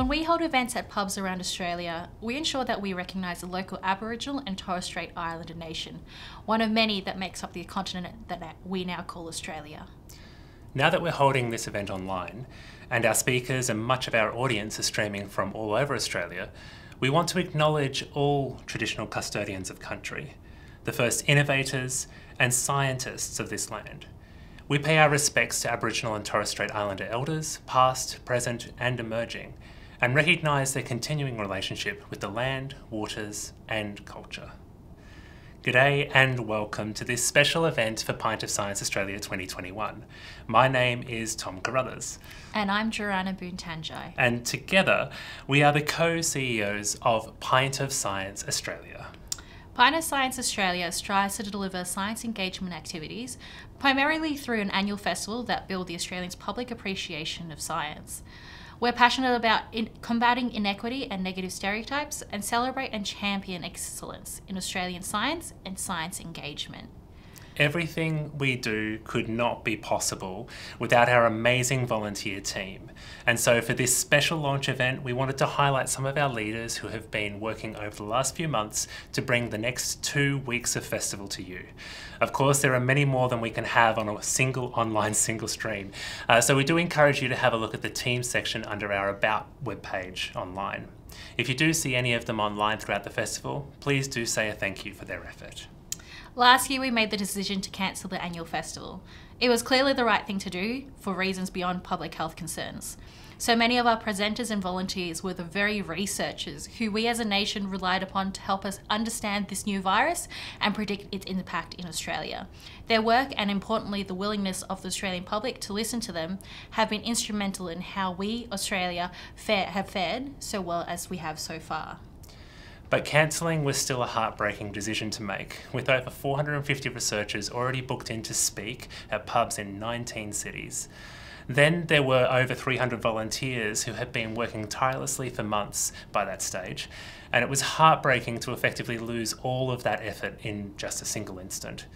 When we hold events at pubs around Australia, we ensure that we recognise the local Aboriginal and Torres Strait Islander nation, one of many that makes up the continent that we now call Australia. Now that we're holding this event online, and our speakers and much of our audience are streaming from all over Australia, we want to acknowledge all traditional custodians of country, the first innovators and scientists of this land. We pay our respects to Aboriginal and Torres Strait Islander elders, past, present and emerging, and recognise their continuing relationship with the land, waters and culture. G'day and welcome to this special event for Pint of Science Australia 2021. My name is Tom Carruthers. And I'm Jirana Boontanjai. And together we are the co-CEOs of Pint of Science Australia. Pint of Science Australia strives to deliver science engagement activities primarily through an annual festival that build the Australians' public appreciation of science. We're passionate about combating inequity and negative stereotypes and celebrate and champion excellence in Australian science and science engagement. Everything we do could not be possible without our amazing volunteer team. And so for this special launch event, we wanted to highlight some of our leaders who have been working over the last few months to bring the next 2 weeks of festival to you. Of course, there are many more than we can have on a single online stream. So we do encourage you to have a look at the team section under our About webpage online. If you do see any of them online throughout the festival, please do say a thank you for their effort. Last year we made the decision to cancel the annual festival. It was clearly the right thing to do for reasons beyond public health concerns. So many of our presenters and volunteers were the very researchers who we as a nation relied upon to help us understand this new virus and predict its impact in Australia. Their work and importantly the willingness of the Australian public to listen to them have been instrumental in how we, Australia, have fared so well as we have so far. But cancelling was still a heartbreaking decision to make, with over 450 researchers already booked in to speak at pubs in 19 cities. Then there were over 300 volunteers who had been working tirelessly for months by that stage, and it was heartbreaking to effectively lose all of that effort in just a single instant.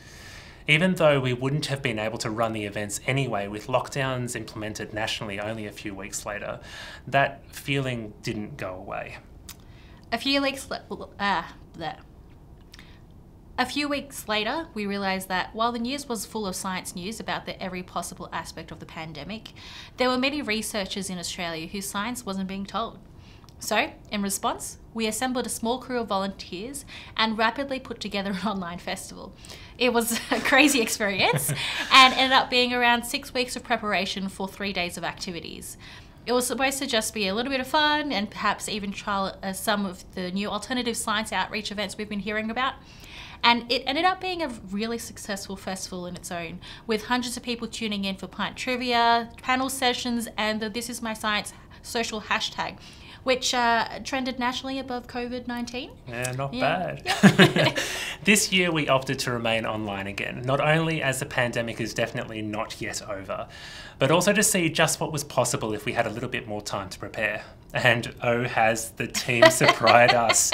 Even though we wouldn't have been able to run the events anyway with lockdowns implemented nationally only a few weeks later, that feeling didn't go away. A few weeks later, we realised that while the news was full of science news about every possible aspect of the pandemic, there were many researchers in Australia whose science wasn't being told. So, in response, we assembled a small crew of volunteers and rapidly put together an online festival. It was a crazy experience and ended up being around 6 weeks of preparation for 3 days of activities. It was supposed to just be a little bit of fun and perhaps even trial some of the new alternative science outreach events we've been hearing about. And it ended up being a really successful festival in its own, with hundreds of people tuning in for Pint Trivia, panel sessions, and the This Is My Science social hashtag, which trended nationally above COVID-19. Yeah, not Yeah. bad. This year we opted to remain online again, not only as the pandemic is definitely not yet over, but also to see just what was possible if we had a little bit more time to prepare. And oh, has the team surprised us.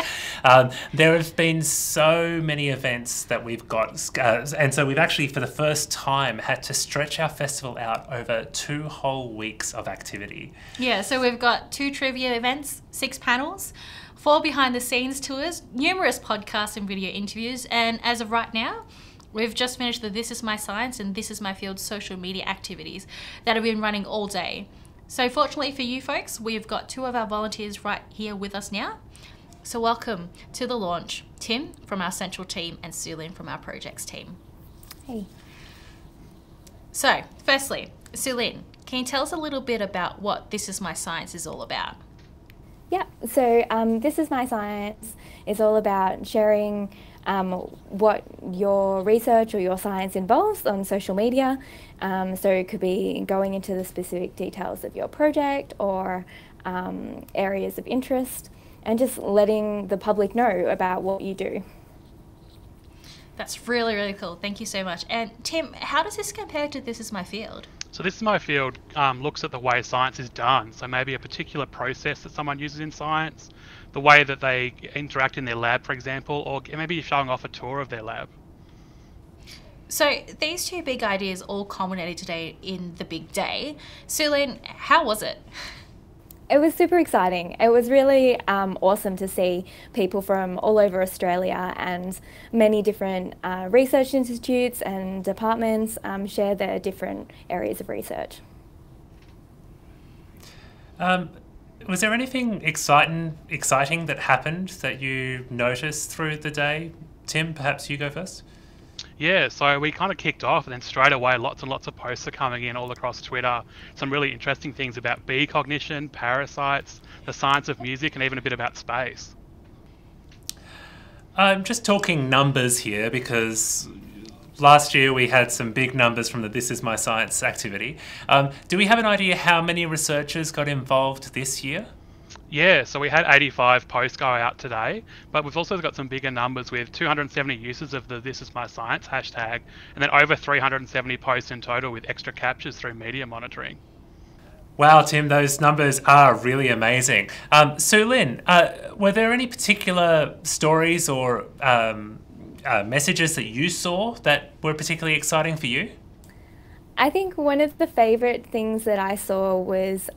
There have been so many events that we've got, and so we've actually for the first time had to stretch our festival out over 2 whole weeks of activity. Yeah, so we've got 2 trivia events, 6 panels, 4 behind the scenes tours, numerous podcasts and video interviews, and as of right now, we've just finished the This Is My Science and This Is My Field social media activities that have been running all day. So fortunately for you folks, we've got 2 of our volunteers right here with us now. So welcome to the launch, Tim from our central team and Sue-Lyn from our projects team. Hey. So firstly, Sue-Lyn, can you tell us a little bit about what This Is My Science is all about? Yeah, so This Is My Science is all about sharing what your research or your science involves on social media. So it could be going into the specific details of your project or areas of interest and just letting the public know about what you do. That's really, really cool. Thank you so much. And Tim, how does this compare to This Is My Field? So This Is My Field looks at the way science is done. So maybe a particular process that someone uses in science, the way that they interact in their lab, for example, or maybe you're showing off a tour of their lab. So these 2 big ideas all culminated today in the big day. Sue-Lyn, how was it? It was super exciting. It was really awesome to see people from all over Australia and many different research institutes and departments share their different areas of research. Was there anything exciting that happened that you noticed through the day? Tim, perhaps you go first. Yeah, so we kind of kicked off, and then straight away lots and lots of posts are coming in all across Twitter. Some really interesting things about bee cognition, parasites, the science of music, and even a bit about space. I'm just talking numbers here because last year we had some big numbers from the This Is My Science activity. Do we have an idea how many researchers got involved this year? Yeah, so we had 85 posts go out today, but we've also got some bigger numbers with 270 uses of the This Is My Science hashtag, and then over 370 posts in total with extra captures through media monitoring. Wow, Tim, those numbers are really amazing. Sue Lin, were there any particular stories or messages that you saw that were particularly exciting for you? I think one of the favourite things that I saw was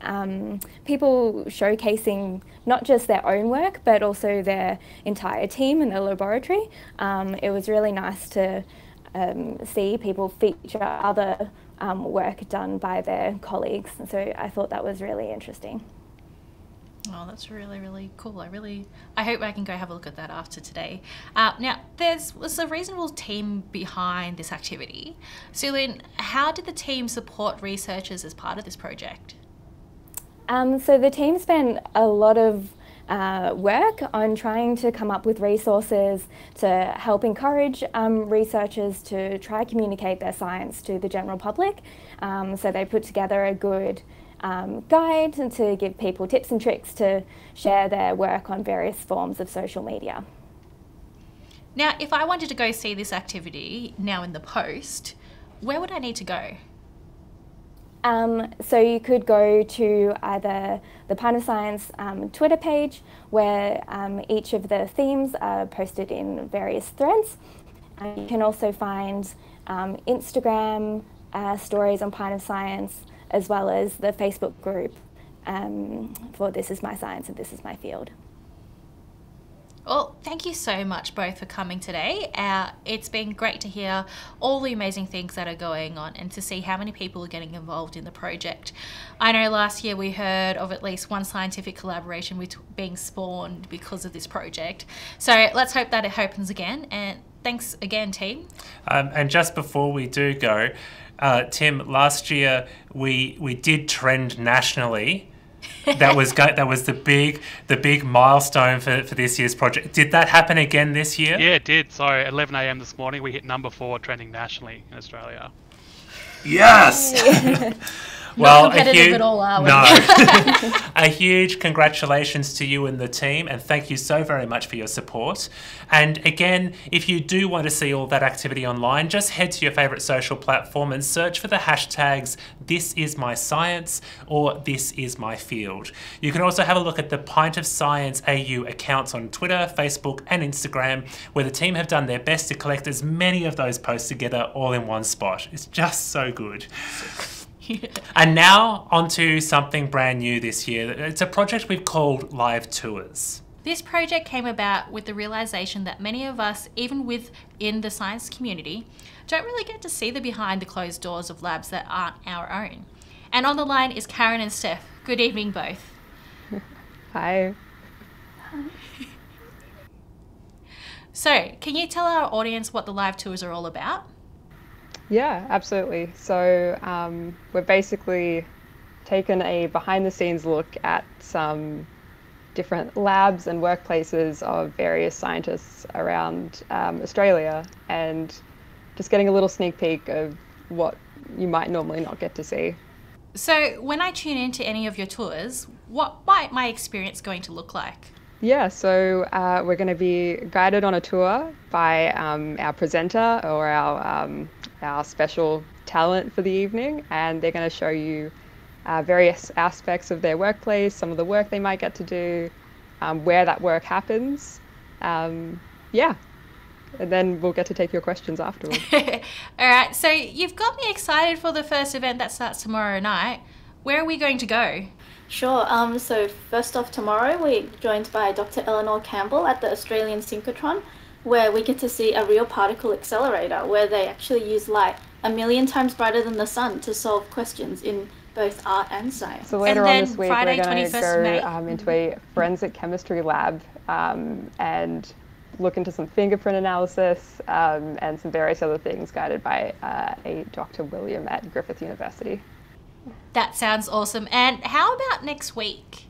people showcasing not just their own work but also their entire team in the laboratory. It was really nice to see people feature other work done by their colleagues, and so I thought that was really interesting. Oh, that's really, really cool. I hope I can go have a look at that after today. Now, was a reasonable team behind this activity. Sulin, how did the team support researchers as part of this project? So the team spent a lot of work on trying to come up with resources to help encourage researchers to try communicate their science to the general public. So they put together a good guide to give people tips and tricks to share their work on various forms of social media. Now, if I wanted to go see this activity now in the post, where would I need to go? So you could go to either the Pint of Science Twitter page, where each of the themes are posted in various threads. You can also find Instagram stories on Pint of Science, as well as the Facebook group for This Is My Science and This Is My Field. Well, thank you so much both for coming today. It's been great to hear all the amazing things that are going on and to see how many people are getting involved in the project. I know last year we heard of at least one scientific collaboration being spawned because of this project. So let's hope that it happens again. And thanks again, team. And just before we do go, Tim, last year we did trend nationally. That was the big milestone for this year's project. Did that happen again this year? Yeah, it did. So at 11 a.m. this morning, we hit number 4 trending nationally in Australia. Yes! Well, not competitive at all, are we? No. A huge congratulations to you and the team, and thank you so very much for your support. And again, if you do want to see all that activity online, just head to your favourite social platform and search for the hashtags This Is My Science or This Is My Field. You can also have a look at the Pint of Science AU accounts on Twitter, Facebook and Instagram, where the team have done their best to collect as many of those posts together all in one spot. It's just so good. And now onto something brand new this year. It's a project we've called Live Tours. This project came about with the realisation that many of us, even within the science community, don't really get to see the behind the closed doors of labs that aren't our own. And on the line is Karen and Steph. Good evening both. Hi. So, can you tell our audience what the Live Tours are all about? Yeah, absolutely. So we've basically taken a behind-the-scenes look at some different labs and workplaces of various scientists around Australia, and just getting a little sneak peek of what you might normally not get to see. So when I tune into any of your tours, what might my experience going to look like? Yeah, so we're going to be guided on a tour by our presenter or our special talent for the evening, and they're going to show you various aspects of their workplace, some of the work they might get to do, where that work happens. Yeah, and then we'll get to take your questions afterwards. All right, so you've got me excited for the first event that starts tomorrow night. Where are we going to go? Sure. So first off, tomorrow we're joined by Dr. Eleanor Campbell at the Australian Synchrotron, where we get to see a real particle accelerator where they actually use light 1,000,000 times brighter than the sun to solve questions in both art and science. So later on this week, Friday, we're going to 21st May. go into a forensic chemistry lab and look into some fingerprint analysis and some various other things guided by a Dr. William at Griffith University. That sounds awesome. And how about next week?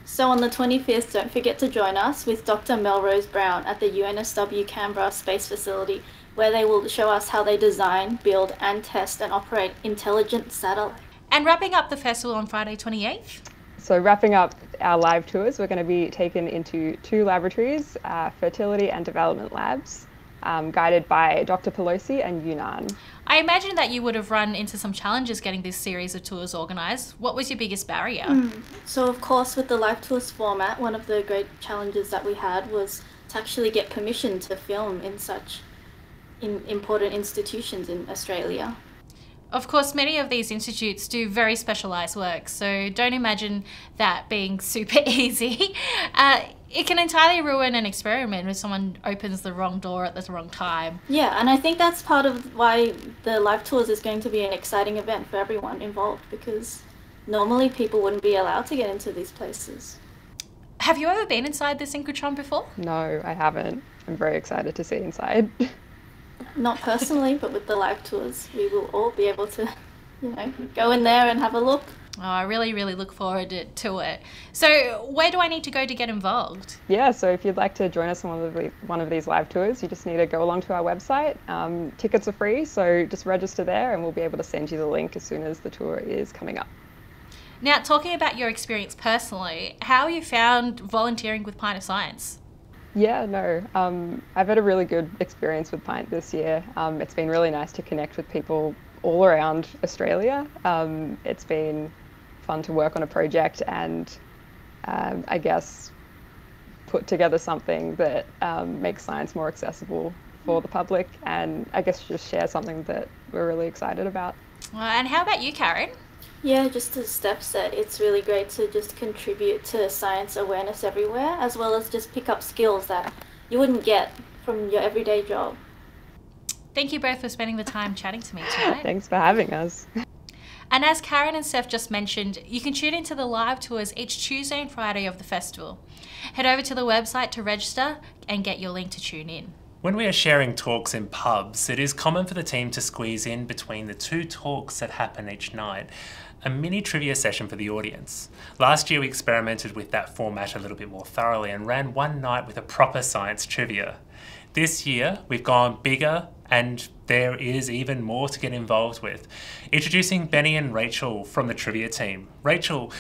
So on the 25th, don't forget to join us with Dr. Melrose Brown at the UNSW Canberra Space Facility, where they will show us how they design, build and test and operate intelligent satellites. And wrapping up the festival on Friday 28th? So wrapping up our live tours, we're going to be taken into 2 laboratories, fertility and development labs, guided by Dr. Pelosi and Yunnan. I imagine that you would have run into some challenges getting this series of tours organised. What was your biggest barrier? So of course, with the live tours format, one of the great challenges that we had was to actually get permission to film in such important institutions in Australia. Of course, many of these institutes do very specialised work, so don't imagine that being super easy. It can entirely ruin an experiment if someone opens the wrong door at the wrong time. Yeah, and I think that's part of why the live tours is going to be an exciting event for everyone involved, because normally people wouldn't be allowed to get into these places. Have you ever been inside the synchrotron before? No, I haven't. I'm very excited to see inside. Not personally, but with the live tours, we will all be able to, go in there and have a look. Oh, I really, really look forward to it. So where do I need to go to get involved? Yeah, so if you'd like to join us on one of these live tours, you just need to go along to our website. Tickets are free, so just register there and we'll be able to send you the link as soon as the tour is coming up. Now, talking about your experience personally, how you found volunteering with Pint of Science? Yeah, no, I've had a really good experience with Pint this year. It's been really nice to connect with people all around Australia. It's been fun to work on a project and I guess put together something that makes science more accessible for the public, and I guess just share something that we're really excited about. And how about you, Karen? Yeah, just as Steph said, it's really great to just contribute to science awareness everywhere, as well as just pick up skills that you wouldn't get from your everyday job. Thank you both for spending the time chatting to me tonight. Thanks for having us. And as Karen and Steph just mentioned, you can tune into the live tours each Tuesday and Friday of the festival. Head over to the website to register and get your link to tune in. When we are sharing talks in pubs, it is common for the team to squeeze in between the 2 talks that happen each night a mini trivia session for the audience. Last year we experimented with that format a little bit more thoroughly and ran one night with a proper science trivia. This year we've gone bigger and there is even more to get involved with. Introducing Benny and Rachel from the trivia team. Rachel,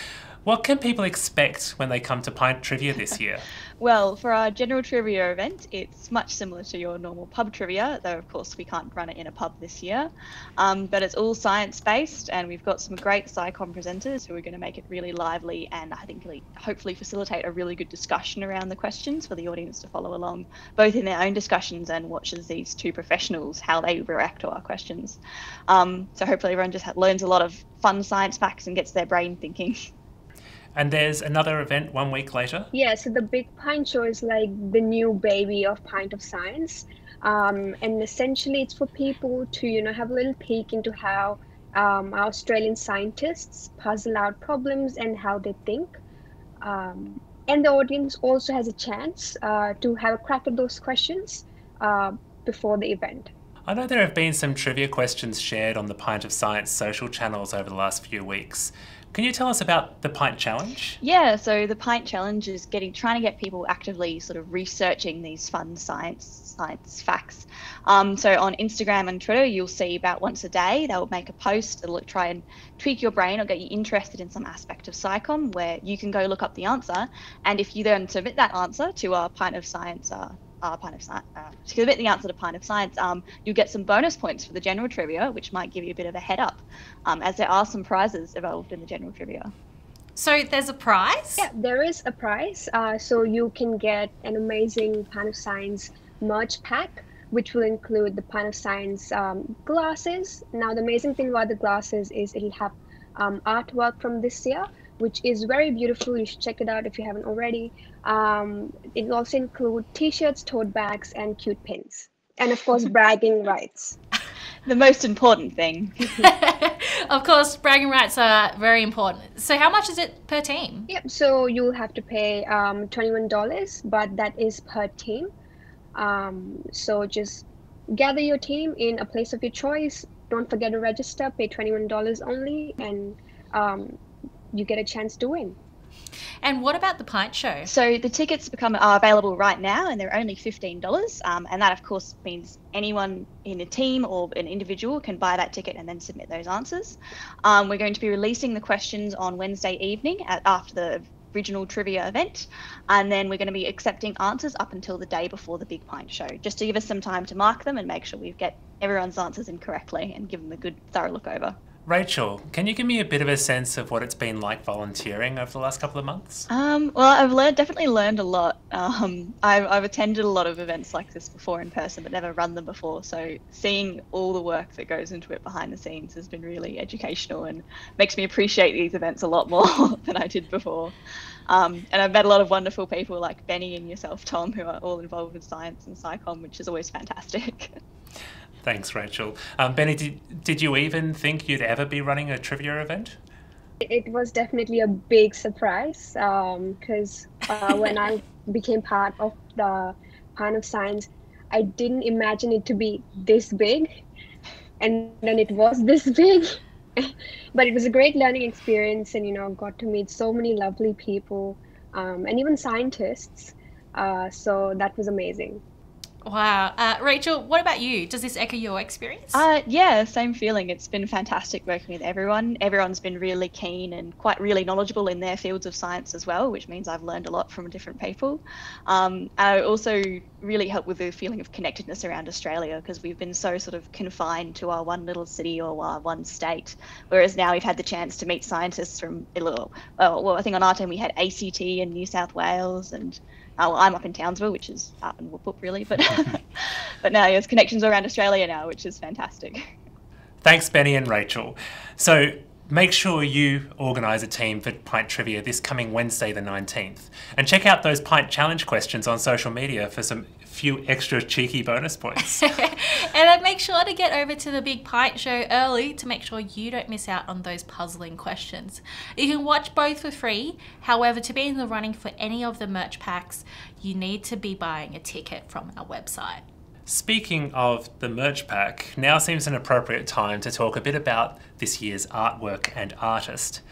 what can people expect when they come to Pint Trivia this year? Well, for our general trivia event, it's much similar to your normal pub trivia, though of course we can't run it in a pub this year. But it's all science-based, and we've got some great SciComm presenters who are going to make it really lively and I think really hopefully facilitate a really good discussion around the questions for the audience to follow along, both in their own discussions and watch as these 2 professionals, how they react to our questions. So hopefully everyone just learns a lot of fun science facts and gets their brain thinking. And there's another event 1 week later? Yeah, so the Big Pint Show is like the new baby of Pint of Science. And essentially it's for people to, have a little peek into how our Australian scientists puzzle out problems and how they think. And the audience also has a chance to have a crack at those questions before the event. I know there have been some trivia questions shared on the Pint of Science social channels over the last few weeks. Can you tell us about the Pint Challenge? Yeah, so the Pint Challenge is trying to get people actively sort of researching these fun science facts. So on Instagram and Twitter, you'll see about once a day, they'll make a post that'll try and tweak your brain or get you interested in some aspect of SciComm where you can go look up the answer. And if you then submit that answer to our Pint of Science to submit the answer to Pint of Science, you'll get some bonus points for the general trivia, which might give you a bit of a head up, as there are some prizes involved in the general trivia. So there's a prize? Yeah, there is a prize. So you can get an amazing Pint of Science merch pack, which will include the Pint of Science glasses. Now, the amazing thing about the glasses is it'll have artwork from this year, which is very beautiful. You should check it out if you haven't already. It will also include t-shirts, tote bags, and cute pins. And of course, bragging rights. The most important thing. Of course, bragging rights are very important. So how much is it per team? Yep, so you'll have to pay $21, but that is per team. So just gather your team in a place of your choice. Don't forget to register, pay $21 only, and you get a chance to win. And what about the Pint Show? So the tickets are available right now, and they're only $15. And that, of course, means anyone in a team or an individual can buy that ticket and then submit those answers. We're going to be releasing the questions on Wednesday evening after the original trivia event, and then we're going to be accepting answers up until the day before the big Pint Show, just to give us some time to mark them and make sure we get everyone's answers in correctly and give them a good thorough look over. Rachel, can you give me a bit of a sense of what it's been like volunteering over the last couple of months? Well, I've definitely learned a lot. I've attended a lot of events like this before in person, but never run them before. So seeing all the work that goes into it behind the scenes has been really educational and makes me appreciate these events a lot more than I did before. And I've met a lot of wonderful people like Benny and yourself, Tom, who are all involved with science and SciComm, which is always fantastic. Thanks, Rachel. Benny, did you even think you'd ever be running a trivia event? It was definitely a big surprise because when I became part of the Pint of Science, I didn't imagine it to be this big, and then it was this big. But it was a great learning experience, and got to meet so many lovely people and even scientists. So that was amazing. Wow. Rachel, what about you? Does this echo your experience? Yeah, same feeling. It's been fantastic working with everyone. Everyone's been really keen and really knowledgeable in their fields of science as well, which means I've learned a lot from different people. I also really helped with the feeling of connectedness around Australia, because we've been so sort of confined to our one little city or our one state, whereas now we've had the chance to meet scientists from I think on our team we had ACT in New South Wales, and I'm up in Townsville, which is up in Whoop really, but but now there's connections around Australia now, which is fantastic. Thanks, Benny and Rachel. So make sure you organise a team for Pint Trivia this coming Wednesday the 19th. And check out those Pint Challenge questions on social media for some few extra cheeky bonus points. And then make sure to get over to the big Pint Show early to make sure you don't miss out on those puzzling questions. You can watch both for free. However, to be in the running for any of the merch packs, you need to be buying a ticket from our website. Speaking of the merch pack, now seems an appropriate time to talk a bit about this year's artwork and artist.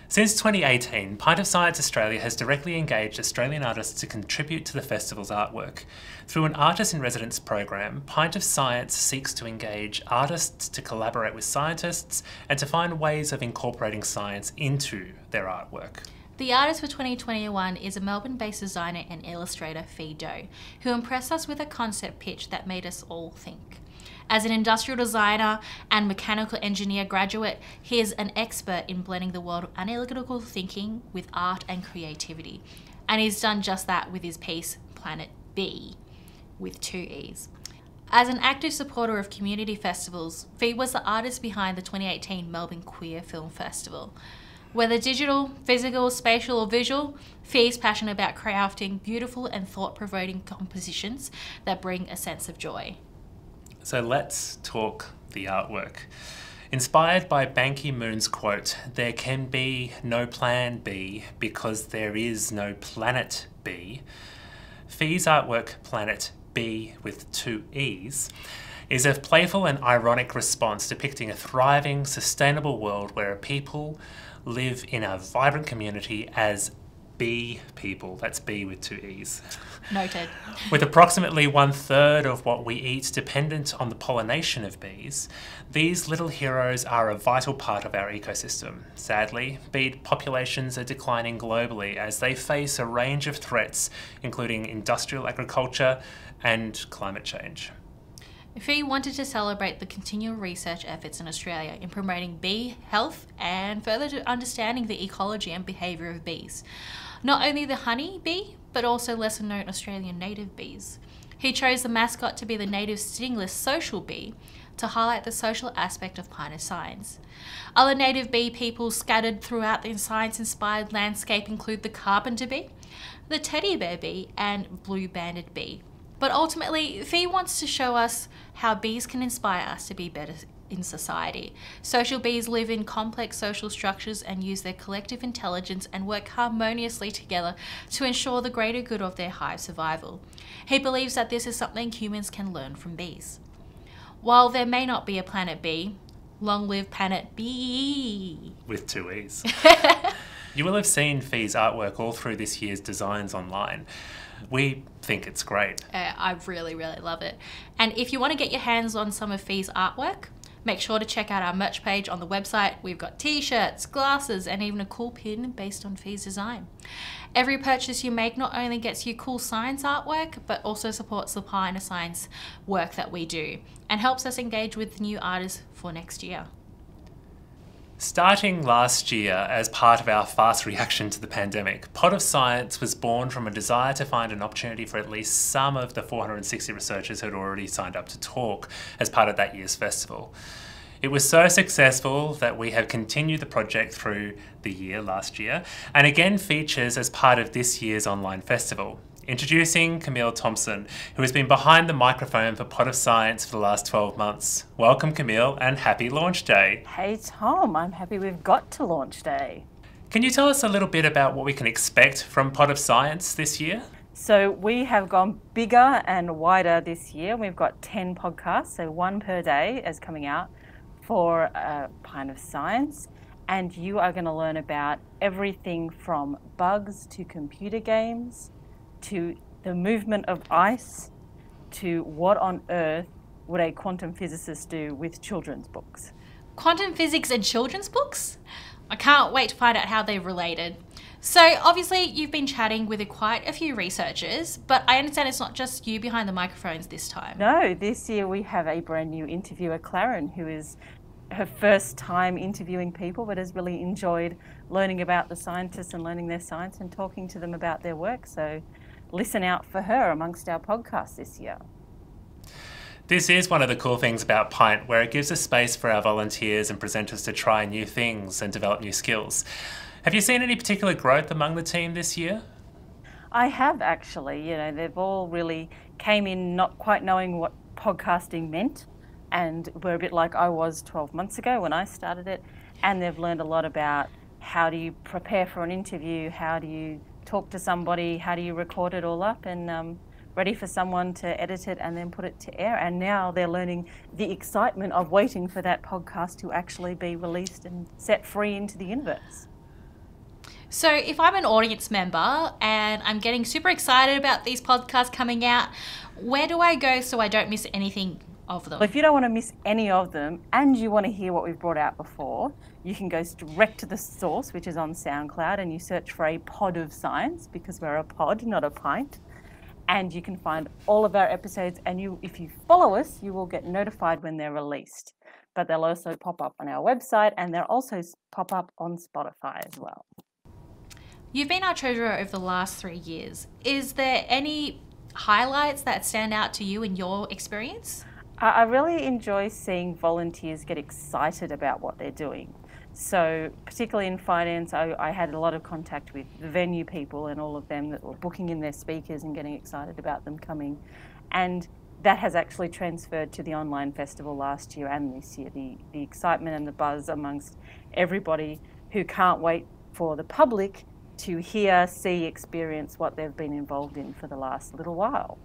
Since 2018, Pint of Science Australia has directly engaged Australian artists to contribute to the festival's artwork. Through an Artist in Residence program, Pint of Science seeks to engage artists to collaborate with scientists and to find ways of incorporating science into their artwork. The artist for 2021 is a Melbourne-based designer and illustrator, Fee Doe, who impressed us with a concept pitch that made us all think. As an industrial designer and mechanical engineer graduate, he is an expert in blending the world of analytical thinking with art and creativity. And he's done just that with his piece, Planet B, with 2 E's. As an active supporter of community festivals, Fee was the artist behind the 2018 Melbourne Queer Film Festival. Whether digital, physical, spatial or visual, Fee is passionate about crafting beautiful and thought-provoking compositions that bring a sense of joy. So let's talk the artwork. Inspired by Ban Ki-moon's quote, "There can be no plan B because there is no planet B," Fee's artwork, Planet B with 2 E's, is a playful and ironic response depicting a thriving, sustainable world where people live in a vibrant community as bee people. That's B with 2 E's. Noted. With approximately 1/3 of what we eat dependent on the pollination of bees, these little heroes are a vital part of our ecosystem. Sadly, bee populations are declining globally as they face a range of threats, including industrial agriculture and climate change. Fee wanted to celebrate the continual research efforts in Australia in promoting bee health and further to understanding the ecology and behaviour of bees. Not only the honey bee, but also lesser known Australian native bees. He chose the mascot to be the native stingless social bee to highlight the social aspect of Pint of Science. Other native bee people scattered throughout the science-inspired landscape include the carpenter bee, the teddy bear bee, and blue-banded bee. But ultimately, Fee wants to show us how bees can inspire us to be better in society. Social bees live in complex social structures and use their collective intelligence and work harmoniously together to ensure the greater good of their hive survival. He believes that this is something humans can learn from bees. While there may not be a planet B, long live planet B. With 2 E's. You will have seen Fee's artwork all through this year's designs online. We think it's great. I really, really love it. And if you want to get your hands on some of Fee's artwork, make sure to check out our merch page on the website. We've got t-shirts, glasses, and even a cool pin based on Fee's design. Every purchase you make not only gets you cool science artwork, but also supports the Pint of Science work that we do and helps us engage with new artists for next year. Starting last year as part of our fast reaction to the pandemic, Pint of Science was born from a desire to find an opportunity for at least some of the 460 researchers who had already signed up to talk as part of that year's festival. It was so successful that we have continued the project through the year last year and again features as part of this year's online festival. Introducing Camille Thompson, who has been behind the microphone for Pint of Science for the last 12 months. Welcome, Camille, and happy launch day. Hey, Tom, I'm happy we've got to launch day. Can you tell us a little bit about what we can expect from Pint of Science this year? So we have gone bigger and wider this year. We've got 10 podcasts, so 1 per day is coming out for Pint of Science. And you are going to learn about everything from bugs to computer games, to the movement of ice, to what on earth would a quantum physicist do with children's books. Quantum physics and children's books? I can't wait to find out how they're related. So obviously you've been chatting with quite a few researchers, but I understand it's not just you behind the microphones this time. No, this year we have a brand new interviewer, Claren, who is her first time interviewing people, but has really enjoyed learning about the scientists and learning their science and talking to them about their work. So listen out for her amongst our podcasts this year. This is one of the cool things about Pint, where it gives a space for our volunteers and presenters to try new things and develop new skills. Have you seen any particular growth among the team this year? I have actually. You know, they've all really came in not quite knowing what podcasting meant, and were a bit like I was 12 months ago when I started it, and they've learned a lot about how do you prepare for an interview, how do you talk to somebody, how do you record it all up, and ready for someone to edit it and then put it to air. And now they're learning the excitement of waiting for that podcast to actually be released and set free into the universe. So if I'm an audience member and I'm getting super excited about these podcasts coming out, where do I go so I don't miss anything of them? If you don't want to miss any of them and you want to hear what we've brought out before, you can go direct to the source, which is on SoundCloud, and you search for a Pod of Science, because we're a pod, not a pint. And you can find all of our episodes, and if you follow us, you will get notified when they're released. But they'll also pop up on our website, and they'll also pop up on Spotify as well. You've been our treasurer over the last 3 years. Is there any highlights that stand out to you in your experience? I really enjoy seeing volunteers get excited about what they're doing. So particularly in finance, I had a lot of contact with the venue people and all of them that were booking in their speakers and getting excited about them coming. And that has actually transferred to the online festival last year and this year, the excitement and the buzz amongst everybody who can't wait for the public to hear, see, experience what they've been involved in for the last little while.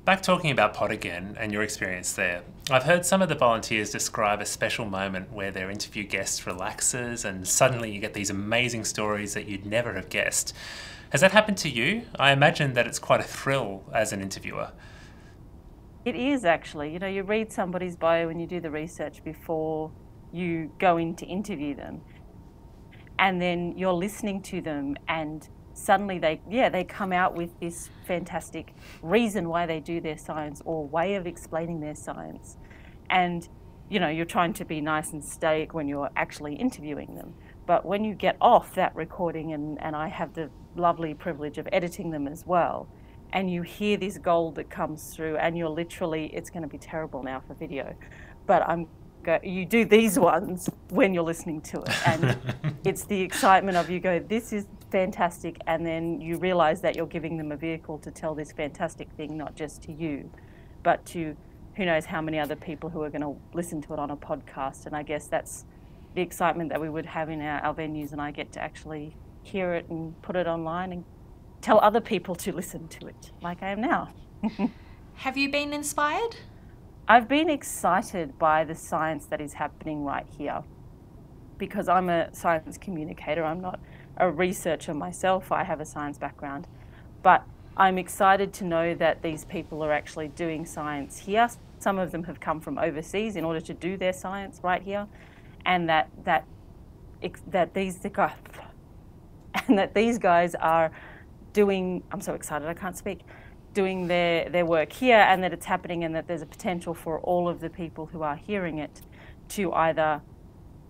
Back talking about Pod again and your experience there, I've heard some of the volunteers describe a special moment where their interview guest relaxes and suddenly you get these amazing stories that you'd never have guessed. Has that happened to you? I imagine that it's quite a thrill as an interviewer. It is actually. You know, you read somebody's bio and you do the research before you go in to interview them. And then you're listening to them and suddenly they come out with this fantastic reason why they do their science or way of explaining their science. And, you know, you're trying to be nice and stoic when you're actually interviewing them. But when you get off that recording, and I have the lovely privilege of editing them as well, and you hear this gold that comes through, and you're literally, it's going to be terrible now for video, but you do these ones when you're listening to it, and it's the excitement of, you go, this is fantastic, and then you realize that you're giving them a vehicle to tell this fantastic thing, not just to you, but to who knows how many other people who are going to listen to it on a podcast. And I guess that's the excitement that we would have in our venues, and I get to actually hear it and put it online and tell other people to listen to it, like I am now. Have you been inspired? I've been excited by the science that is happening right here, because I'm a science communicator. I'm not a researcher myself. I have a science background, but I'm excited to know that these people are actually doing science here. Some of them have come from overseas in order to do their science right here, and that these guys are doing, I'm so excited I can't speak, doing their work here, and that it's happening, and that there's a potential for all of the people who are hearing it to either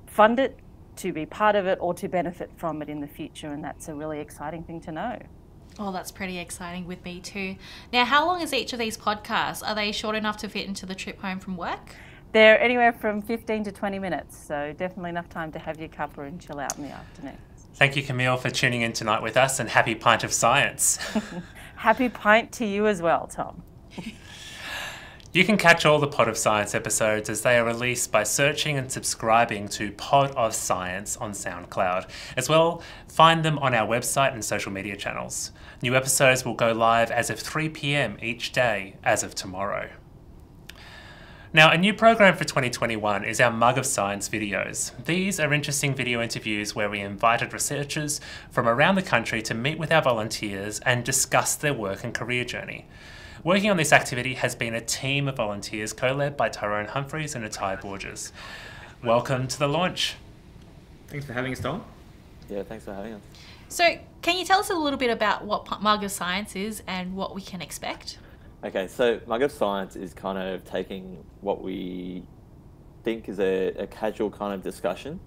fund it, to be part of it, or to benefit from it in the future. And that's a really exciting thing to know. Oh, that's pretty exciting with me too. Now, how long is each of these podcasts? Are they short enough to fit into the trip home from work? They're anywhere from 15 to 20 minutes, so definitely enough time to have your cuppa and chill out in the afternoon. Thank you, Camille, for tuning in tonight with us, and happy Pint of Science. Happy pint to you as well, Tom. You can catch all the Pod of Science episodes as they are released by searching and subscribing to Pod of Science on SoundCloud. As well, find them on our website and social media channels. New episodes will go live as of 3 p.m. each day as of tomorrow. Now, a new program for 2021 is our Mug of Science videos. These are interesting video interviews where we invited researchers from around the country to meet with our volunteers and discuss their work and career journey. Working on this activity has been a team of volunteers co-led by Tyrone Humphreys and Atai Borges. Welcome to the launch. Thanks for having us, Tom. Yeah, thanks for having us. So, can you tell us a little bit about what Mug of Science is and what we can expect? Okay, so Mug of Science is kind of taking what we think is a casual kind of discussion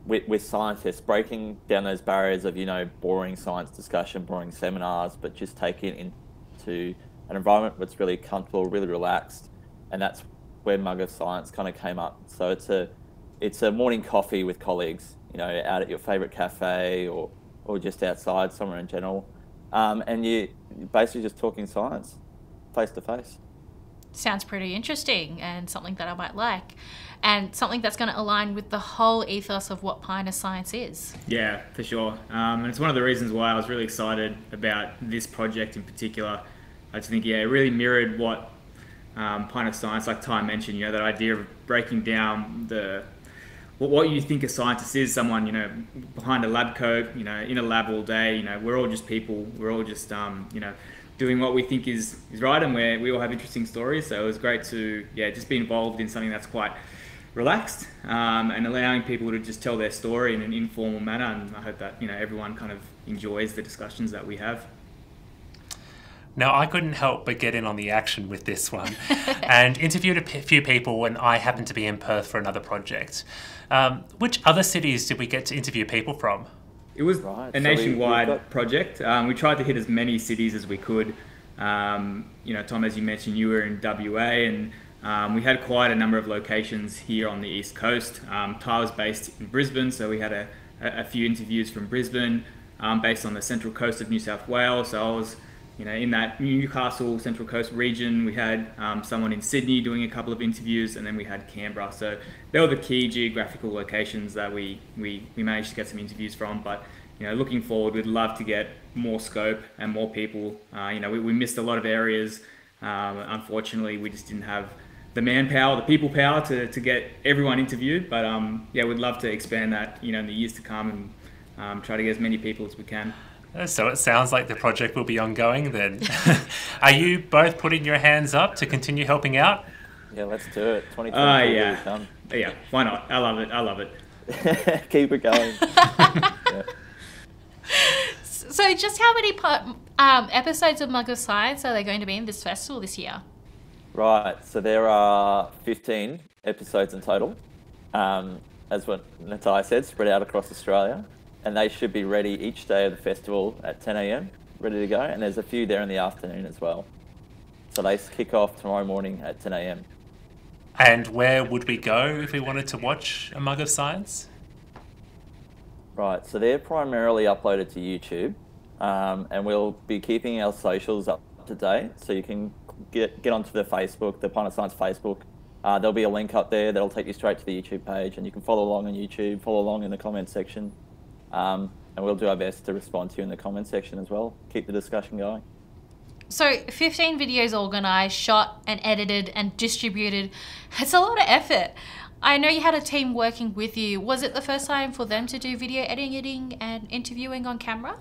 with scientists, breaking down those barriers of, boring science discussion, boring seminars, but just taking it into an environment that's really comfortable, really relaxed, and that's where Mug of Science kind of came up. So it's a morning coffee with colleagues, out at your favourite cafe or just outside somewhere in general. And you're basically just talking science, face to face. Sounds pretty interesting, and something that I might like, and something that's going to align with the whole ethos of what Pint of Science is. Yeah, for sure. And it's one of the reasons why I was really excited about this project in particular. I just think, it really mirrored what Pint of Science, like Ty mentioned, that idea of breaking down what you think a scientist is, someone, behind a lab coat, in a lab all day, we're all just people, we're all just, doing what we think is right, and we all have interesting stories. So it was great to, just be involved in something that's quite relaxed, and allowing people to just tell their story in an informal manner. And I hope that, everyone kind of enjoys the discussions that we have. Now, I couldn't help but get in on the action with this one and interviewed a few people when I happened to be in Perth for another project. Which other cities did we get to interview people from? It was a nationwide project. We tried to hit as many cities as we could. Tom, as you mentioned, you were in WA, and we had quite a number of locations here on the East Coast. Ty was based in Brisbane, so we had a few interviews from Brisbane, based on the central coast of New South Wales. So I was in that Newcastle Central Coast region. We had someone in Sydney doing a couple of interviews, and then we had Canberra. So they were the key geographical locations that we managed to get some interviews from. But looking forward, we'd love to get more scope and more people. We missed a lot of areas. Unfortunately, we just didn't have the manpower, the people power to get everyone interviewed. But we'd love to expand that in the years to come, and try to get as many people as we can. So it sounds like the project will be ongoing then. Are you both putting your hands up to continue helping out? Yeah, let's do it. 2022 Yeah, why not? I love it. Keep it going. Yeah. So just how many episodes of Mug of Science are there going to be in this festival this year? Right, so there are 15 episodes in total, as what Natai said, spread out across Australia. And they should be ready each day of the festival at 10 a.m. ready to go, and there's a few there in the afternoon as well. So they kick off tomorrow morning at 10 a.m. And where would we go if we wanted to watch A Mug of Science? Right, so they're primarily uploaded to YouTube, and we'll be keeping our socials up to date, so you can get onto the Facebook, the Pint of Science Facebook. There'll be a link up there that'll take you straight to the YouTube page, and you can follow along on YouTube, follow along in the comment section, and we'll do our best to respond to you in the comment section as well. Keep the discussion going. So 15 videos organised, shot and edited and distributed. It's a lot of effort. I know you had a team working with you. Was it the first time for them to do video editing and interviewing on camera?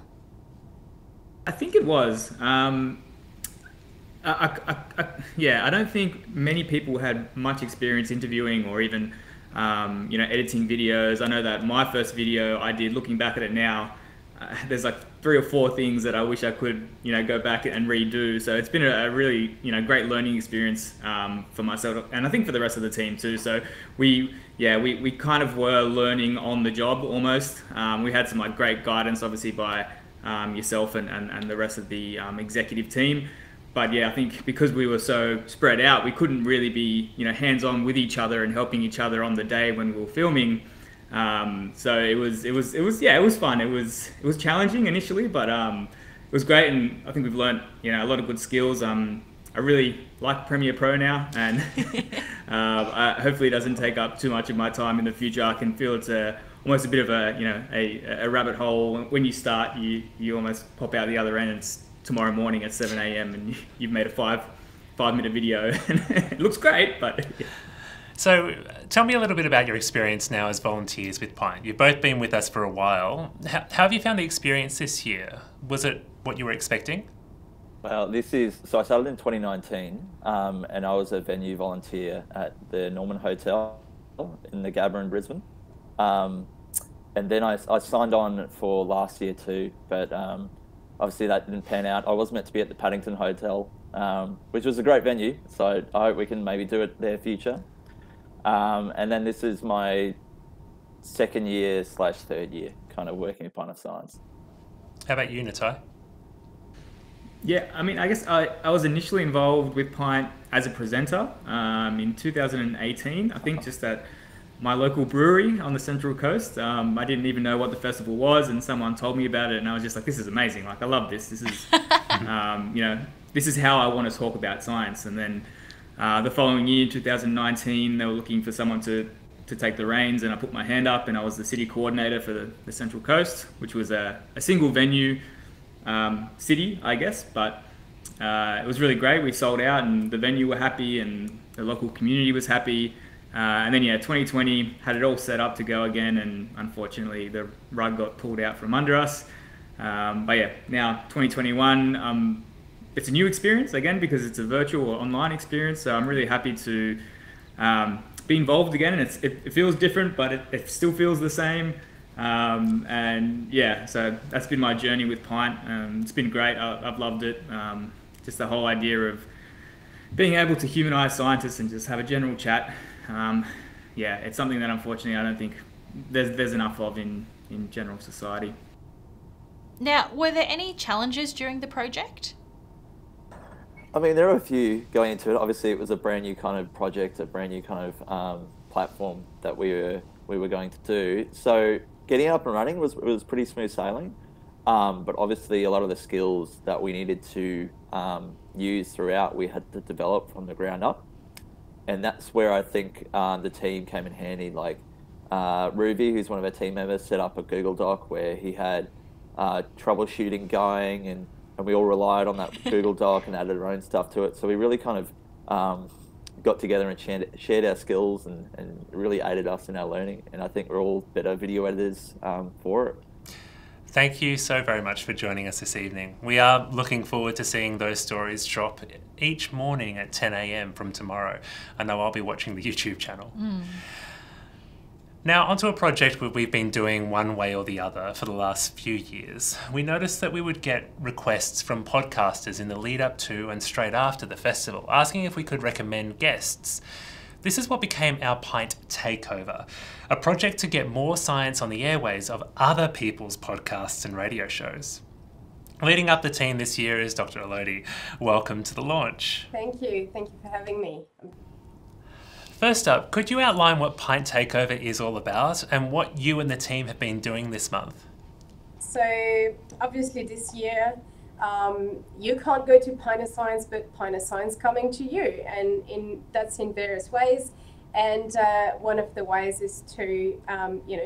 I think it was. Yeah, I don't think many people had much experience interviewing or even, editing videos. I know that my first video I did, looking back at it now, there's like 3 or 4 things that I wish I could, go back and redo. So it's been a really, great learning experience for myself, and I think for the rest of the team too. So we kind of were learning on the job almost. We had some great guidance, obviously, by yourself and the rest of the executive team. But yeah, I think because we were so spread out, we couldn't really be, hands-on with each other and helping each other on the day when we were filming. So it was fun. It was challenging initially, but it was great, and I think we've learned a lot of good skills. I really like Premiere Pro now, and hopefully it doesn't take up too much of my time in the future. I can feel it's almost a bit of a rabbit hole. When you start, you almost pop out the other end, and it's tomorrow morning at 7 a.m. and you've made a 5-minute video. It looks great, but yeah. So tell me a little bit about your experience now as volunteers with Pint. You've both been with us for a while. How have you found the experience this year? Was it what you were expecting? Well, so I started in 2019, and I was a venue volunteer at the Norman Hotel in the Gabba in Brisbane. And then I signed on for last year too, but obviously that didn't pan out. I was meant to be at the Paddington Hotel, which was a great venue, so I hope we can maybe do it there future. And then this is my 2nd year / 3rd year kind of working at Pint of Science. How about you, Natai? Yeah, I mean, I guess I was initially involved with Pint as a presenter in 2018, I think, just at my local brewery on the Central Coast. I didn't even know what the festival was, and someone told me about it, and I was just like, this is amazing. Like, I love this. This is, this is how I want to talk about science. And then the following year, 2019, they were looking for someone to take the reins, and I put my hand up, and I was the city coordinator for the Central Coast, which was a single venue city, I guess, but it was really great. We sold out, and the venue were happy, and the local community was happy. And then 2020 had it all set up to go again, and unfortunately the rug got pulled out from under us. But yeah, now 2021, it's a new experience again because it's a virtual or online experience. So I'm really happy to be involved again, and it feels different, but it still feels the same. And yeah, so that's been my journey with Pint. It's been great. I've loved it. Just the whole idea of being able to humanise scientists and just have a general chat. Yeah, it's something that unfortunately I don't think there's enough of in general society. Now, were there any challenges during the project? I mean, there were a few going into it. Obviously, it was a brand new kind of project, a brand new kind of platform that we were going to do. So getting up and running was pretty smooth sailing. But obviously, a lot of the skills that we needed to use throughout, we had to develop from the ground up. And that's where I think the team came in handy. Like Ruby, who's one of our team members, set up a Google Doc where he had troubleshooting going, and we all relied on that Google Doc and added our own stuff to it. So we really kind of got together and shared our skills and really aided us in our learning. And I think we're all better video editors for it. Thank you so very much for joining us this evening. We are looking forward to seeing those stories drop each morning at 10 a.m. from tomorrow. I know I'll be watching the YouTube channel. Now, onto a project we've been doing one way or the other for the last few years. We noticed that we would get requests from podcasters in the lead up to and straight after the festival, asking if we could recommend guests. This is what became our Pint Takeover, a project to get more science on the airways of other people's podcasts and radio shows. Leading up the team this year is Dr. Oladi. Welcome to the launch. Thank you. Thank you for having me. First up, could you outline what Pint Takeover is all about and what you and the team have been doing this month? So obviously this year you can't go to Pint of Science, but Pint of Science coming to you, and that's in various ways. And one of the ways is to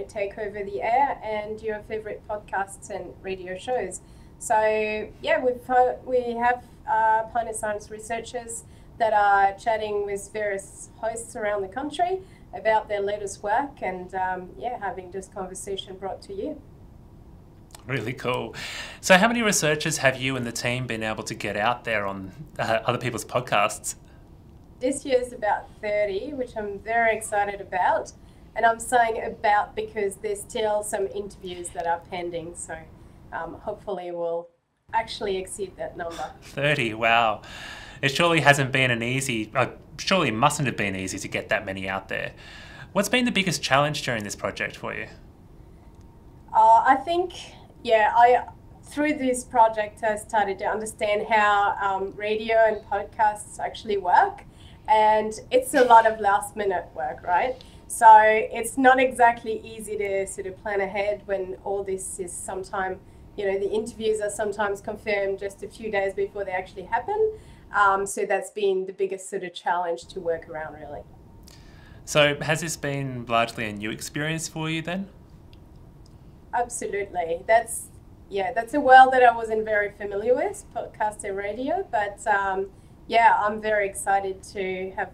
take over the air and your favorite podcasts and radio shows. So yeah, we have Pint of Science researchers that are chatting with various hosts around the country about their latest work, and having this conversation brought to you. Really cool. So how many researchers have you and the team been able to get out there on other people's podcasts? This year's about 30, which I'm very excited about. And I'm saying about because there's still some interviews that are pending. So hopefully we'll actually exceed that number. 30, wow. It surely hasn't been surely mustn't have been easy to get that many out there. What's been the biggest challenge during this project for you? I think, through this project, I started to understand how radio and podcasts actually work. And it's a lot of last minute work, right? So it's not exactly easy to sort of plan ahead when all this is sometimes, the interviews are sometimes confirmed just a few days before they actually happen. So that's been the biggest sort of challenge to work around, really. So has this been largely a new experience for you then? Absolutely. That's a world that I wasn't very familiar with, podcast and radio, but I'm very excited to have,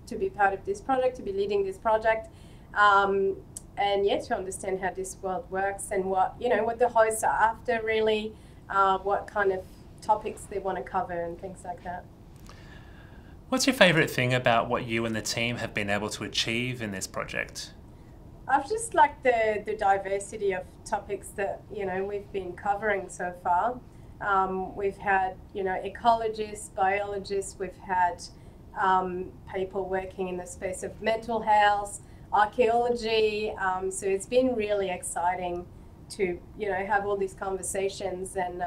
to be part of this project, to be leading this project, and to understand how this world works and what the hosts are after, really, what kind of topics they want to cover and things like that. What's your favourite thing about what you and the team have been able to achieve in this project? I've just liked the diversity of topics that, we've been covering so far. We've had, ecologists, biologists, we've had people working in the space of mental health, archaeology. So it's been really exciting to, have all these conversations. And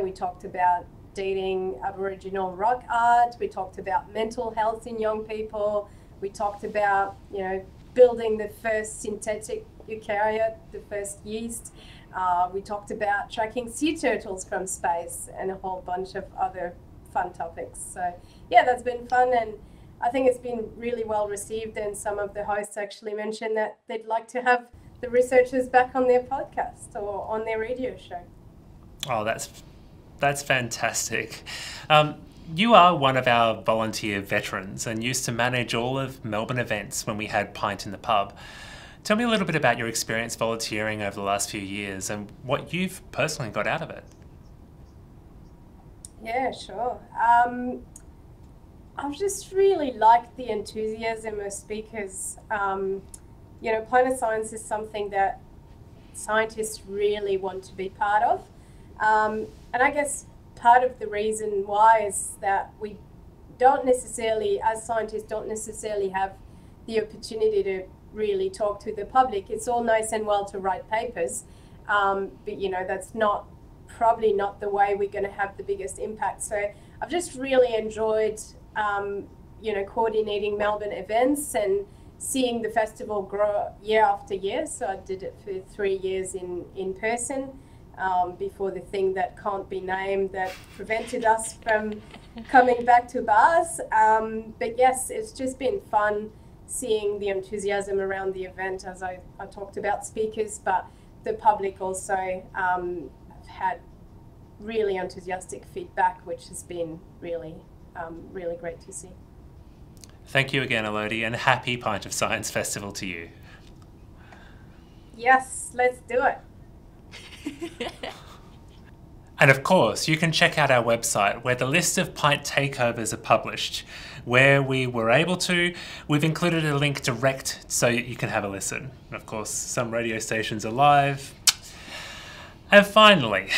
we talked about dating Aboriginal rock art. We talked about mental health in young people. We talked about, building the first synthetic eukaryote, the first yeast. We talked about tracking sea turtles from space and a whole bunch of other fun topics. So that's been fun, and I think it's been really well received, and some of the hosts actually mentioned that they'd like to have the researchers back on their podcast or on their radio show. Oh, that's fantastic. You are one of our volunteer veterans and used to manage all of Melbourne events when we had Pint in the pub. Tell me a little bit about your experience volunteering over the last few years and what you've personally got out of it. Yeah, sure. I've just really liked the enthusiasm of speakers. Pint of Science is something that scientists really want to be part of. And I guess part of the reason why is that we don't necessarily, as scientists, don't necessarily have the opportunity to really talk to the public. It's all nice and well to write papers, but that's probably not the way we're going to have the biggest impact. So I've just really enjoyed, coordinating Melbourne events and seeing the festival grow year after year. So I did it for 3 years in person. Before the thing that can't be named that prevented us from coming back to bars. But yes, it's just been fun seeing the enthusiasm around the event, as I talked about speakers, but the public also had really enthusiastic feedback, which has been really, really great to see. Thank you again, Oladi, and happy Pint of Science Festival to you. Yes, let's do it. And of course, you can check out our website where the list of Pint takeovers are published. Where we were able to, we've included a link direct so you can have a listen. And of course, some radio stations are live. And finally,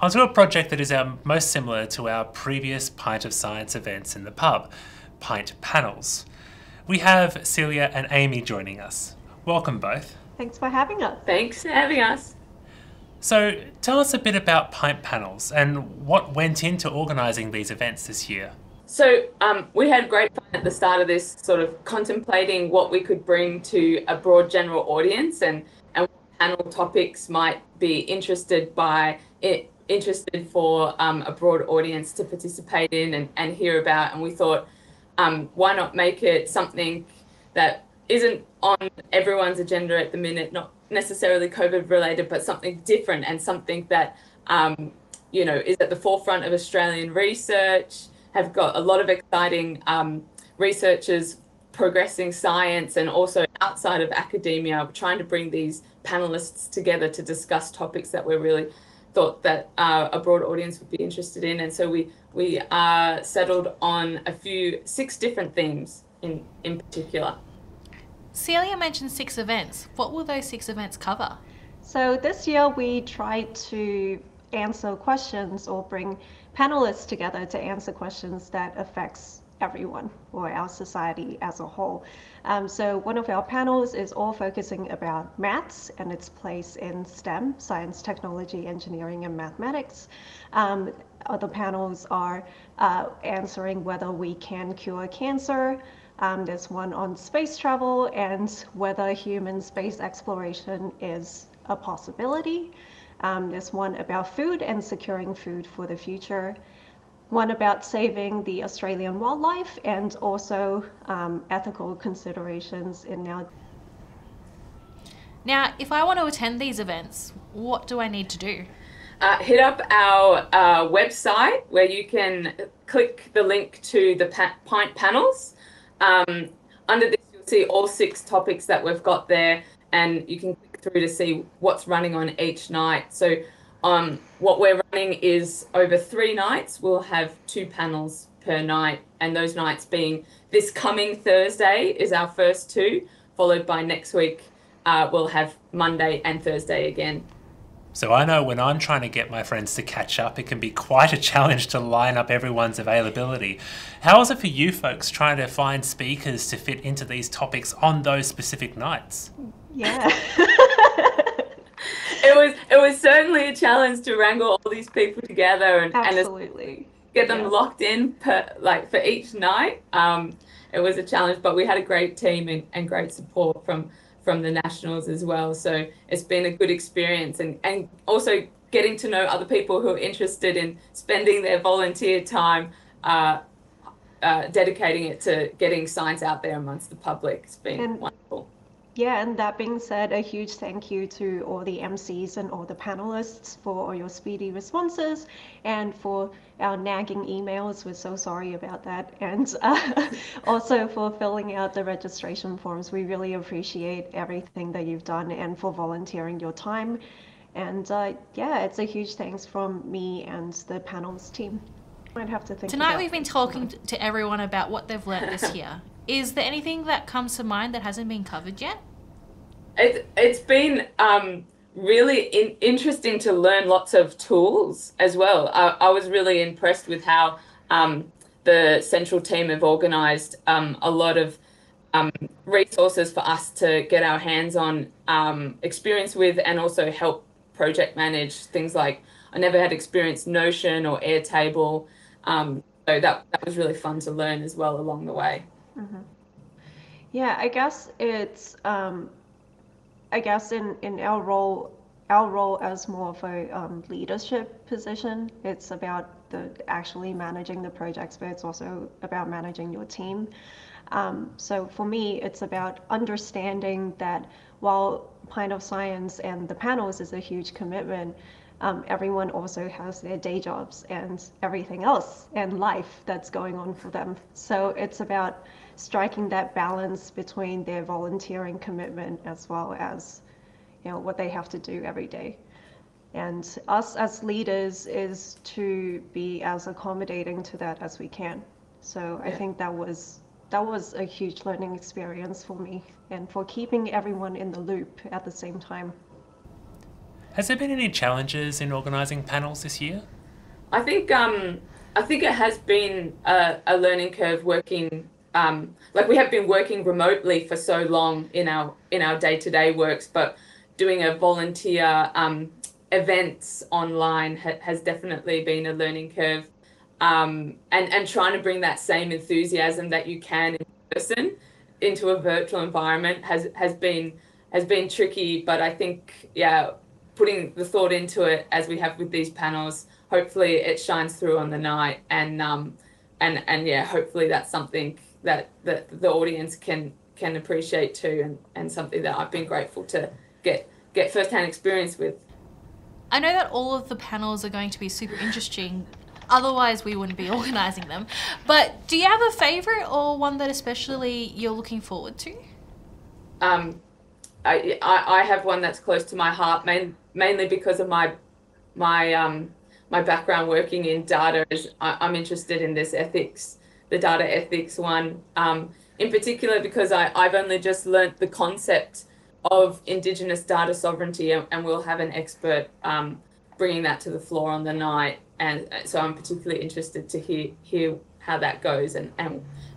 onto a project that is most similar to our previous Pint of Science events in the pub, Pint Panels. We have Celia and Amy joining us. Welcome both. Thanks for having us. Thanks for having us. So tell us a bit about Pint Panels and what went into organising these events this year. So we had great fun at the start of this, sort of contemplating what we could bring to a broad general audience and what panel topics might be interested for a broad audience to participate in and hear about. And we thought, why not make it something that isn't on everyone's agenda at the minute, not necessarily COVID related, but something different and something that, is at the forefront of Australian research, have got a lot of exciting researchers progressing science, and also outside of academia, we're trying to bring these panelists together to discuss topics that we really thought that a broad audience would be interested in. And so we settled on 6 different themes in particular. Celia mentioned 6 events. What will those 6 events cover? So this year we tried to answer questions or bring panelists together to answer questions that affects everyone or our society as a whole. So one of our panels is all focusing about maths and its place in STEM, science, technology, engineering, and mathematics. Other panels are answering whether we can cure cancer. There's one on space travel and whether human space exploration is a possibility. There's one about food and securing food for the future. One about saving the Australian wildlife, and also ethical considerations in our... Now, if I want to attend these events, what do I need to do? Hit up our website where you can click the link to the Pint Panels. Under this, you'll see all 6 topics that we've got there, and you can click through to see what's running on each night. So what we're running is over 3 nights. We'll have 2 panels per night, and those nights being this coming Thursday is our first 2, followed by next week we'll have Monday and Thursday again. So I know when I'm trying to get my friends to catch up, it can be quite a challenge to line up everyone's availability. How is it for you folks trying to find speakers to fit into these topics on those specific nights? Yeah. It was certainly a challenge to wrangle all these people together and get them locked in for each night. It was a challenge, but we had a great team and great support from the Nationals as well. So it's been a good experience, and also getting to know other people who are interested in spending their volunteer time dedicating it to getting science out there amongst the public. It's been wonderful. Yeah, and that being said, a huge thank you to all the MCs and all the panelists for all your speedy responses, and for our nagging emails. We're so sorry about that. And also for filling out the registration forms. We really appreciate everything that you've done, and for volunteering your time. And yeah, it's a huge thanks from me and the panels team. I'd have to think Tonight we've been talking to everyone about what they've learnt this year. Is there anything that comes to mind that hasn't been covered yet? It's been really interesting to learn lots of tools as well. I was really impressed with how the central team have organised a lot of resources for us to get our hands on experience with, and also help project manage things like, I never had experienced Notion or Airtable. So that was really fun to learn as well along the way. Mm-hmm. Yeah, I guess it's in our role as more of a leadership position, it's about actually managing the projects, but it's also about managing your team. So for me, it's about understanding that while Pint of Science and the panels is a huge commitment, everyone also has their day jobs and everything else and life that's going on for them. So it's about striking that balance between their volunteering commitment as well as, what they have to do every day. And us as leaders is to be as accommodating to that as we can. So I think that was a huge learning experience for me, and for keeping everyone in the loop at the same time. Has there been any challenges in organising panels this year? I think it has been a learning curve working. We have been working remotely for so long in our day-to-day works, but doing a volunteer events online has definitely been a learning curve, and trying to bring that same enthusiasm that you can in person into a virtual environment has been tricky. But I think, yeah, putting the thought into it as we have with these panels, hopefully it shines through on the night, and yeah, hopefully that's something that the audience can appreciate too, and something that I've been grateful to get first-hand experience with. I know that all of the panels are going to be super interesting, otherwise we wouldn't be organising them. But do you have a favourite or one that especially you're looking forward to? I have one that's close to my heart, mainly because of my background working in data. I'm interested in this ethics, the data ethics one, in particular because I've only just learnt the concept of Indigenous data sovereignty, and we'll have an expert bringing that to the floor on the night, and so I'm particularly interested to hear how that goes and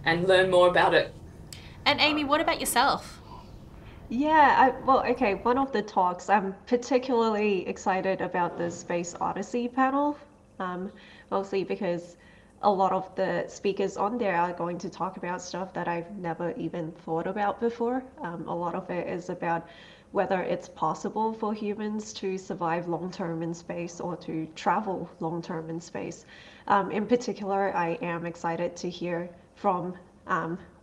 learn more about it. And Amy, what about yourself? Yeah, okay, one of the talks, I'm particularly excited about the Space Odyssey panel, mostly because a lot of the speakers on there are going to talk about stuff that I've never even thought about before. A lot of it is about whether it's possible for humans to survive long-term in space or to travel long-term in space. In particular, I am excited to hear from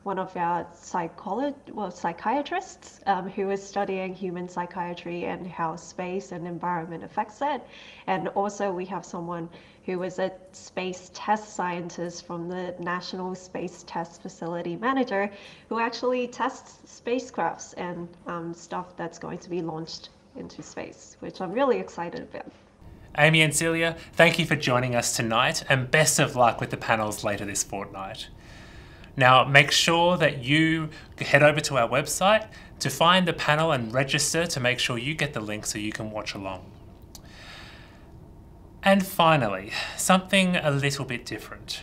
one of our psychiatrists who is studying human psychiatry and how space and environment affects that. And also we have someone who is a space test scientist from the National Space Test Facility Manager, who actually tests spacecrafts and stuff that's going to be launched into space, which I'm really excited about. Amy and Celia, thank you for joining us tonight, and best of luck with the panels later this fortnight. Now, make sure that you head over to our website to find the panel and register to make sure you get the link so you can watch along. And finally, something a little bit different.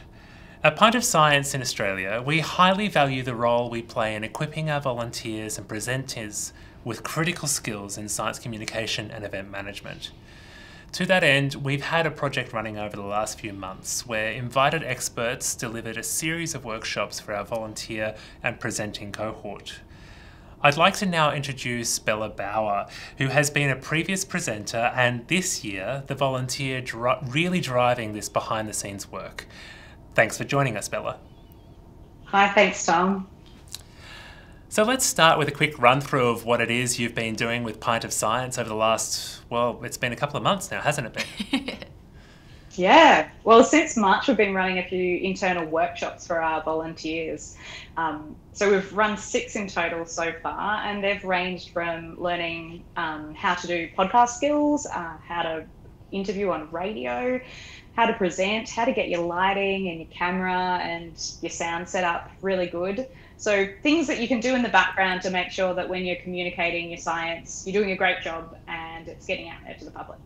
At Pint of Science in Australia, we highly value the role we play in equipping our volunteers and presenters with critical skills in science communication and event management. To that end, we've had a project running over the last few months where invited experts delivered a series of workshops for our volunteer and presenting cohort. I'd like to now introduce Bella Bauer, who has been a previous presenter and this year the volunteer really driving this behind the scenes work. Thanks for joining us, Bella. Hi, thanks, Tom. So let's start with a quick run through of what it is you've been doing with Pint of Science over the last, well, it's been a couple of months now, hasn't it been? Yeah, well, since March we've been running a few internal workshops for our volunteers. So we've run 6 in total so far, and they've ranged from learning how to do podcast skills, how to interview on radio, how to present, how to get your lighting and your camera and your sound set up really good. So things that you can do in the background to make sure that when you're communicating your science, you're doing a great job and it's getting out there to the public.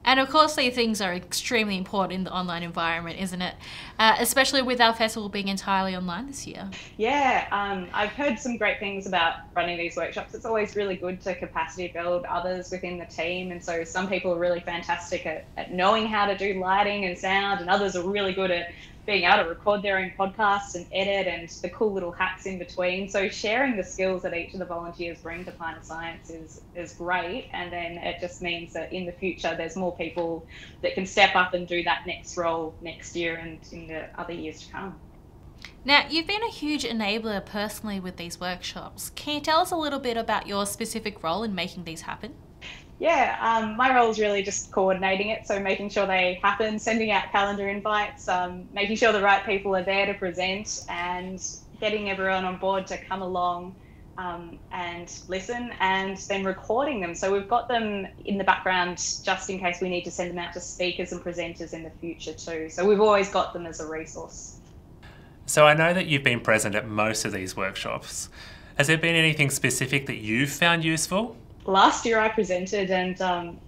And of course, these things are extremely important in the online environment, isn't it? Especially with our festival being entirely online this year. Yeah, I've heard some great things about running these workshops. It's always really good to capacity build others within the team. And so some people are really fantastic at knowing how to do lighting and sound, and others are really good at being able to record their own podcasts and edit and the cool little hacks in between. So sharing the skills that each of the volunteers bring to Pint of Science is great. And then it just means that in the future, there's more people that can step up and do that next role next year and in the other years to come. Now, you've been a huge enabler personally with these workshops. Can you tell us a little bit about your specific role in making these happen? Yeah, my role is really just coordinating it, so making sure they happen, sending out calendar invites, making sure the right people are there to present, and getting everyone on board to come along and listen, and then recording them. So we've got them in the background just in case we need to send them out to speakers and presenters in the future too. So we've always got them as a resource. So I know that you've been present at most of these workshops. Has there been anything specific that you've found useful? last year I presented and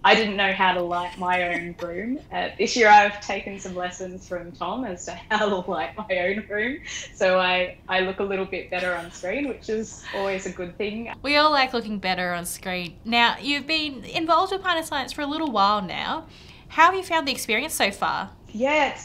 I didn't know how to light my own room. This year I've taken some lessons from Tom as to how to light my own room. So I look a little bit better on screen, which is always a good thing. We all like looking better on screen. Now, you've been involved with Pint of Science for a little while now. How have you found the experience so far? Yeah, it's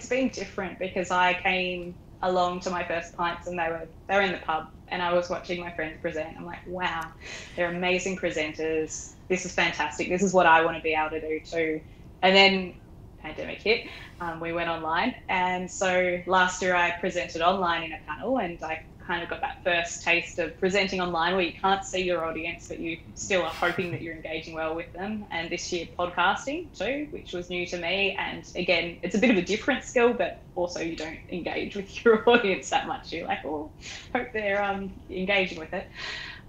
been different because I came along to my first pints and they were in the pub and I was watching my friends present. I'm like, wow, they're amazing presenters. This is fantastic. This is what I want to be able to do too. And then pandemic hit, we went online. And so last year I presented online in a panel and I kind of got that first taste of presenting online where you can't see your audience, but you still are hoping that you're engaging well with them. And this year podcasting too, which was new to me. And again, it's a bit of a different skill, but also you don't engage with your audience that much. You're like, oh, hope they're engaging with it.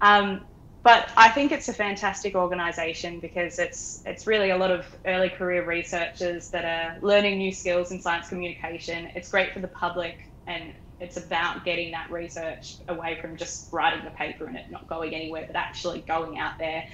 But I think it's a fantastic organisation because it's really a lot of early career researchers that are learning new skills in science communication. It's great for the public and it's about getting that research away from just writing the paper and it not going anywhere, but actually going out there.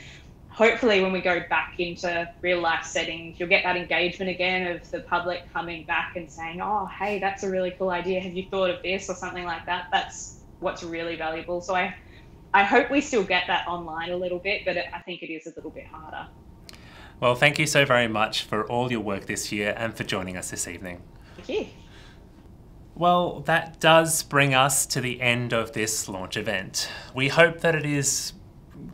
Hopefully when we go back into real life settings, you'll get that engagement again of the public coming back and saying, oh, hey, that's a really cool idea. Have you thought of this or something like that? That's what's really valuable. So I hope we still get that online a little bit, but I think it is a little bit harder. Well, thank you so very much for all your work this year and for joining us this evening. Thank you. Well, that does bring us to the end of this launch event. We hope that it is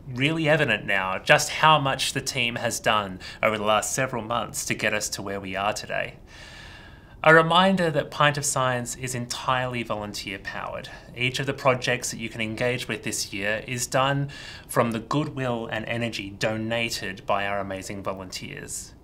really evident now just how much the team has done over the last several months to get us to where we are today. A reminder that Pint of Science is entirely volunteer powered. Each of the projects that you can engage with this year is done from the goodwill and energy donated by our amazing volunteers.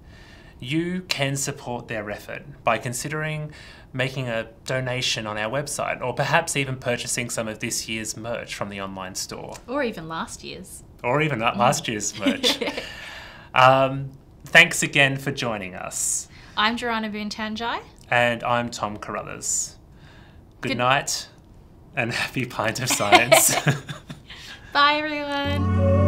You can support their effort by considering making a donation on our website or perhaps even purchasing some of this year's merch from the online store. Or even last year's. Or even last year's merch. Thanks again for joining us. I'm Jirana Boontanjai. And I'm Tom Carruthers. Good night and happy Pint of Science. Bye everyone.